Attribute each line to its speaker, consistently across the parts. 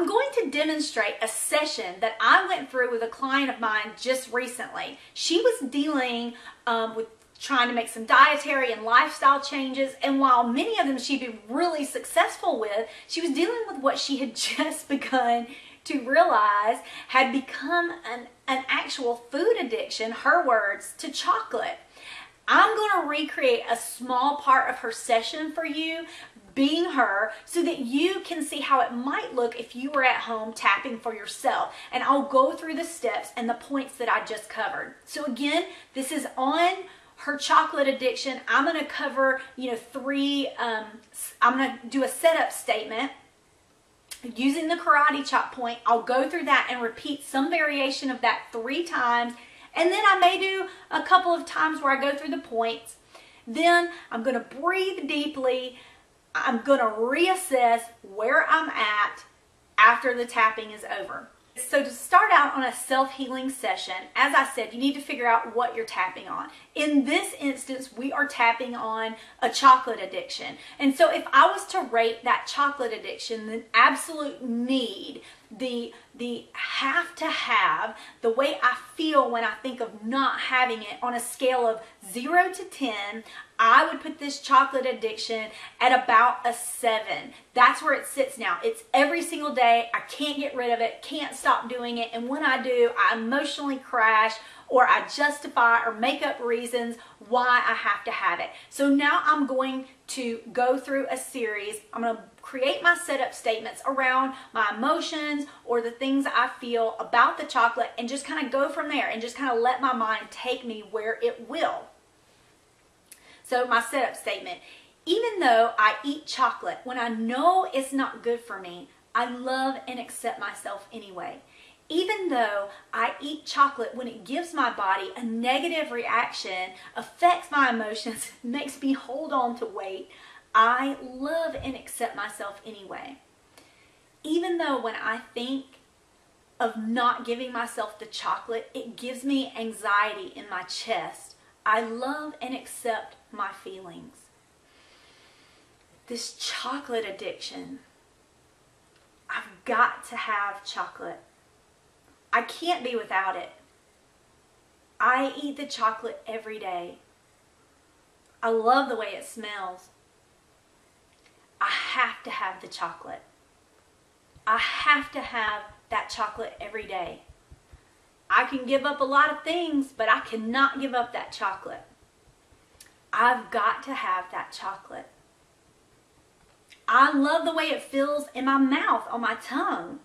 Speaker 1: I'm going to demonstrate a session that I went through with a client of mine just recently. She was dealing with trying to make some dietary and lifestyle changes, and while many of them she'd been really successful with, she was dealing with what she had just begun to realize had become an actual food addiction, her words, to chocolate. I'm going to recreate a small part of her session for you, being her, so that you can see how it might look if you were at home tapping for yourself. And I'll go through the steps and the points that I just covered. So again, this is on her chocolate addiction. I'm going to cover, I'm going to do a setup statement using the karate chop point. I'll go through that and repeat some variation of that 3 times. And then I may do a couple of times where I go through the points. Then I'm going to breathe deeply. I'm going to reassess where I'm at after the tapping is over. So to start out on a self-healing session, as I said, you need to figure out what you're tapping on. In this instance, we are tapping on a chocolate addiction. And so if I was to rate that chocolate addiction, the absolute need, the have to have, the way I feel when I think of not having it, on a scale of 0 to 10, I would put this chocolate addiction at about a 7. That's where it sits now. It's every single day. I can't get rid of it, can't stop doing it. And when I do, I emotionally crash, or I justify or make up reasons why I have to have it. So now I'm going to go through a series. I'm going to create my setup statements around my emotions or the things I feel about the chocolate, and just kind of go from there and just kind of let my mind take me where it will. So my setup statement: even though I eat chocolate when I know it's not good for me, I love and accept myself anyway. Even though I eat chocolate when it gives my body a negative reaction, affects my emotions, makes me hold on to weight, I love and accept myself anyway. Even though when I think of not giving myself the chocolate, it gives me anxiety in my chest, I love and accept my feelings. This chocolate addiction, I've got to have chocolate. I can't be without it. I eat the chocolate every day. I love the way it smells. I have to have the chocolate. I have to have that chocolate every day. I can give up a lot of things, but I cannot give up that chocolate. I've got to have that chocolate. I love the way it feels in my mouth, on my tongue.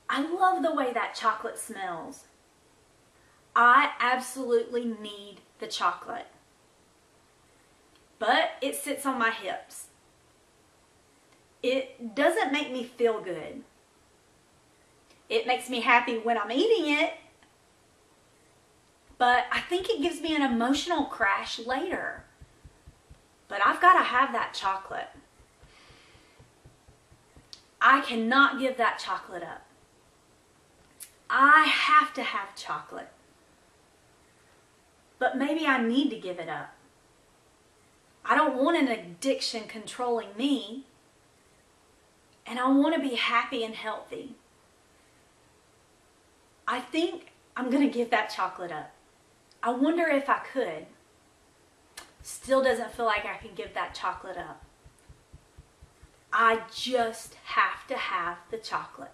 Speaker 1: I love the way that chocolate smells. I absolutely need the chocolate. But it sits on my hips. It doesn't make me feel good. It makes me happy when I'm eating it, but I think it gives me an emotional crash later. But I've got to have that chocolate. I cannot give that chocolate up. I have to have chocolate. But maybe I need to give it up. I don't want an addiction controlling me, and I want to be happy and healthy. I think I'm going to give that chocolate up. I wonder if I could. Still doesn't feel like I can give that chocolate up. I just have to have the chocolate.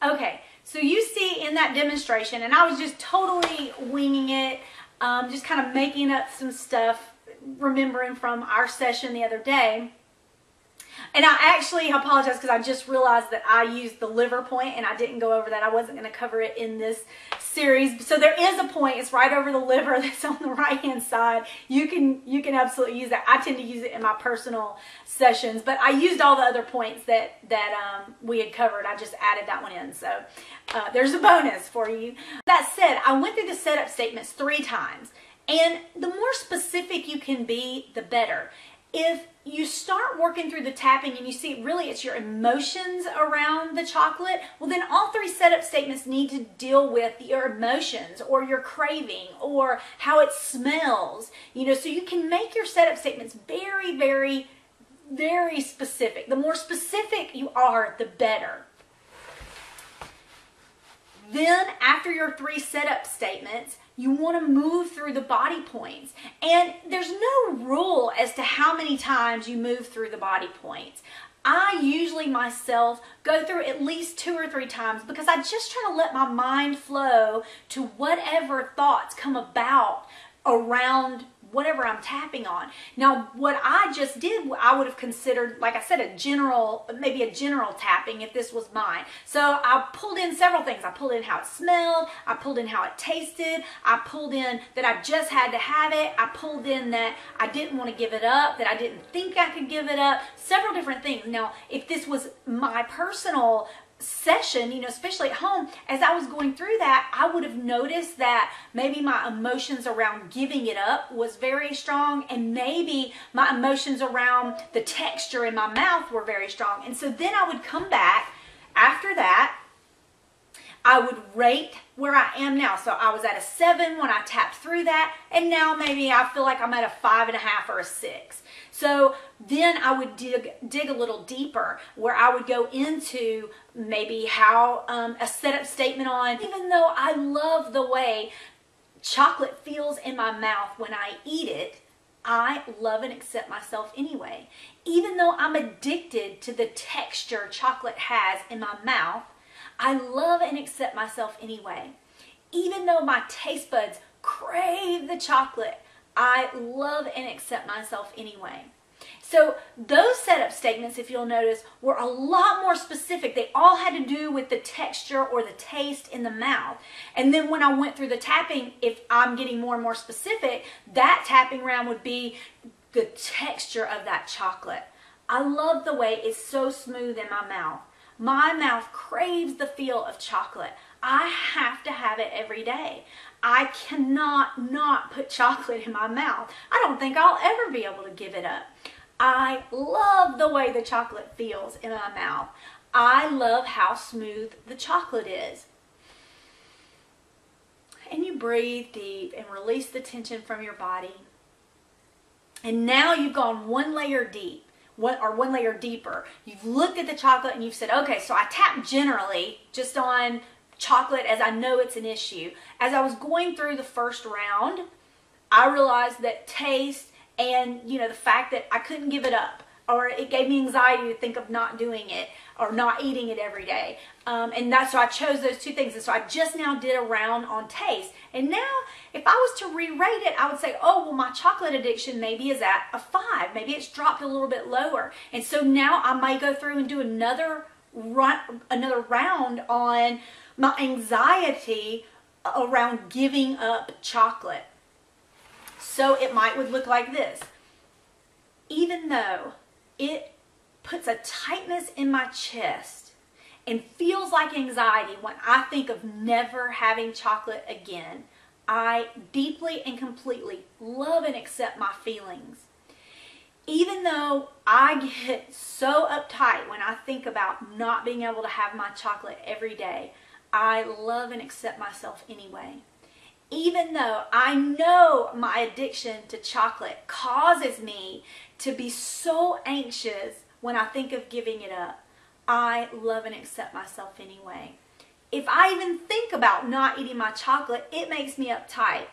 Speaker 1: Okay, so you see in that demonstration, and I was just totally winging it, just kind of making up some stuff, remembering from our session the other day. And I actually apologize because I just realized that I used the liver point and I didn't go over that. I wasn't going to cover it in this series. So there is a point. It's right over the liver that's on the right-hand side. You can absolutely use that. I tend to use it in my personal sessions, but I used all the other points that we had covered. I just added that one in. So there's a bonus for you. That said, I went through the setup statements 3 times. And the more specific you can be, the better. If you start working through the tapping and you see really it's your emotions around the chocolate, well then all 3 setup statements need to deal with your emotions or your craving or how it smells. So you can make your setup statements very, very, very specific. The more specific you are, the better. Then after your 3 setup statements, you want to move through the body points. And there's no rule as to how many times you move through the body points. I usually myself go through at least 2 or 3 times because I just try to let my mind flow to whatever thoughts come about around whatever I'm tapping on. Now, what I just did, I would have considered, like I said, maybe a general tapping if this was mine. So I pulled in several things. I pulled in how it smelled. I pulled in how it tasted. I pulled in that I just had to have it. I pulled in that I didn't want to give it up, that I didn't think I could give it up. Several different things. Now, if this was my personal session, especially at home, as I was going through that, I would have noticed that maybe my emotions around giving it up was very strong, and maybe my emotions around the texture in my mouth were very strong. And so then I would come back after that, I would rate where I am now. So I was at a 7 when I tapped through that, and now maybe I feel like I'm at a 5.5 or a 6. So then I would dig a little deeper, where I would go into maybe how a setup statement on, even though I love the way chocolate feels in my mouth when I eat it, I love and accept myself anyway. Even though I'm addicted to the texture chocolate has in my mouth, I love and accept myself anyway. Even though my taste buds crave the chocolate, I love and accept myself anyway. So those setup statements, if you'll notice, were a lot more specific. They all had to do with the texture or the taste in the mouth. And then when I went through the tapping, if I'm getting more and more specific, that tapping round would be the texture of that chocolate. I love the way it's so smooth in my mouth. My mouth craves the feel of chocolate. I have to have it every day. I cannot not put chocolate in my mouth. I don't think I'll ever be able to give it up. I love the way the chocolate feels in my mouth. I love how smooth the chocolate is. And you breathe deep and release the tension from your body. And now you've gone one layer deep. One layer deeper. You've looked at the chocolate and you've said, okay, so I tap generally just on chocolate as I know it's an issue. As I was going through the first round, I realized that taste and, the fact that I couldn't give it up, or it gave me anxiety to think of not doing it or not eating it every day. And so I chose those 2 things. And so I just now did a round on taste. And now if I was to re-rate it, I would say, oh, well, my chocolate addiction maybe is at a 5. Maybe it's dropped a little bit lower. And so now I might go through and do another round on my anxiety around giving up chocolate. So it would look like this. Even though it puts a tightness in my chest and feels like anxiety when I think of never having chocolate again, I deeply and completely love and accept my feelings. Even though I get so uptight when I think about not being able to have my chocolate every day, I love and accept myself anyway. Even though I know my addiction to chocolate causes me to be so anxious when I think of giving it up, I love and accept myself anyway. If I even think about not eating my chocolate, it makes me uptight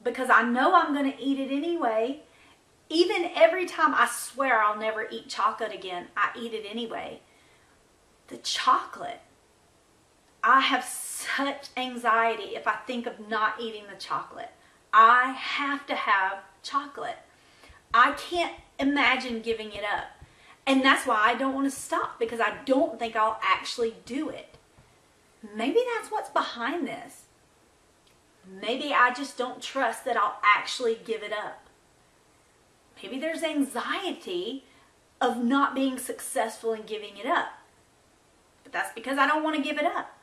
Speaker 1: because I know I'm going to eat it anyway. Even every time I swear I'll never eat chocolate again, I eat it anyway. The chocolate, I have such anxiety if I think of not eating the chocolate. I have to have chocolate. I can't imagine giving it up. And that's why I don't want to stop, because I don't think I'll actually do it. Maybe that's what's behind this. Maybe I just don't trust that I'll actually give it up. Maybe there's anxiety of not being successful in giving it up. But that's because I don't want to give it up.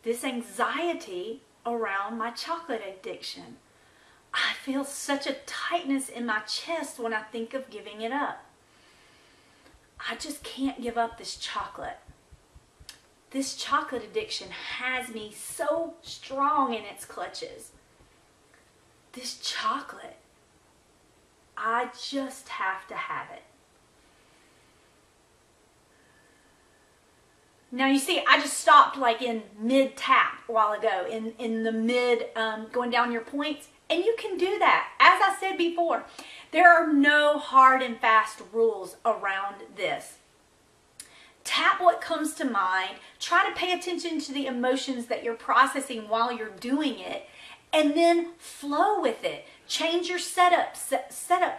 Speaker 1: This anxiety around my chocolate addiction. I feel such a tightness in my chest when I think of giving it up. I just can't give up this chocolate. This chocolate addiction has me so strong in its clutches. This chocolate, I just have to have it. Now you see, I just stopped like in mid-tap a while ago, in the mid, going down your points. And you can do that. As I said before, there are no hard and fast rules around this. Tap what comes to mind. Try to pay attention to the emotions that you're processing while you're doing it, and then flow with it. Change your setup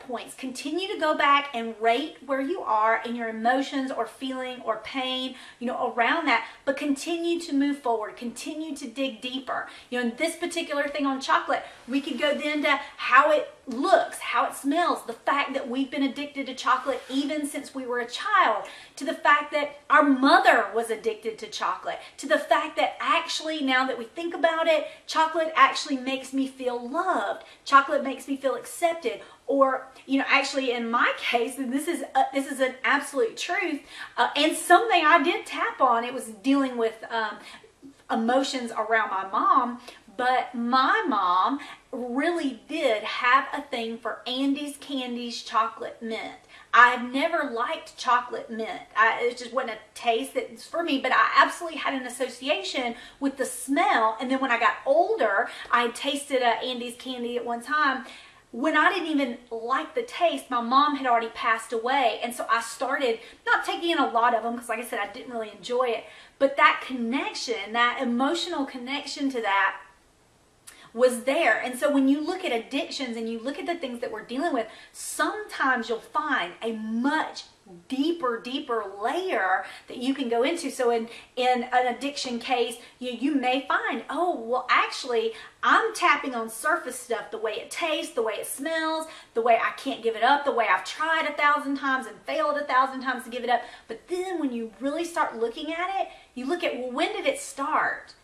Speaker 1: points. Continue to go back and rate where you are in your emotions or feeling or pain, around that, but continue to move forward. Continue to dig deeper. In this particular thing on chocolate, we could go then to how it looks, how it smells, the fact that we've been addicted to chocolate even since we were a child, to the fact that our mother was addicted to chocolate, to the fact that actually, now that we think about it, chocolate actually makes me feel loved. Chocolate makes me feel accepted. Or, actually in my case, and this is an absolute truth, and something I did tap on, it was dealing with emotions around my mom. But my mom really did have a thing for Andes Candies chocolate mint. I've never liked chocolate mint. It just wasn't a taste that's for me, but I absolutely had an association with the smell. And then when I got older, I tasted Andes candy at one time. When I didn't even like the taste, my mom had already passed away. And so I started not taking in a lot of them because, like I said, I didn't really enjoy it. But that connection, that emotional connection to that, was there. And so when you look at addictions and you look at the things that we're dealing with, sometimes you'll find a much deeper layer that you can go into. So in an addiction case, you may find, oh, well, actually, I'm tapping on surface stuff, the way it tastes, the way it smells, the way I can't give it up, the way I've tried 1,000 times and failed 1,000 times to give it up. But then when you really start looking at it, you look at, well, when did it start?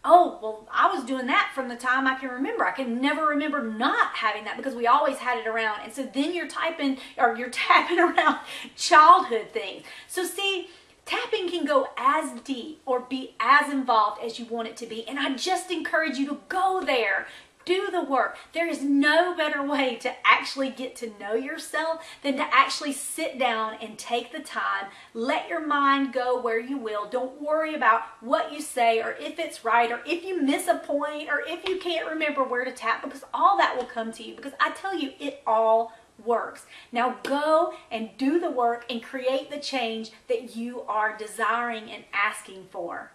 Speaker 1: Oh, well, I was doing that from the time I can remember. I can never remember not having that because we always had it around. And so then you're tapping around childhood things. So see, tapping can go as deep or be as involved as you want it to be. And I just encourage you to go there. Do the work. There is no better way to actually get to know yourself than to actually sit down and take the time. Let your mind go where you will. Don't worry about what you say or if it's right or if you miss a point or if you can't remember where to tap, because all that will come to you, because I tell you, it all works. Now go and do the work and create the change that you are desiring and asking for.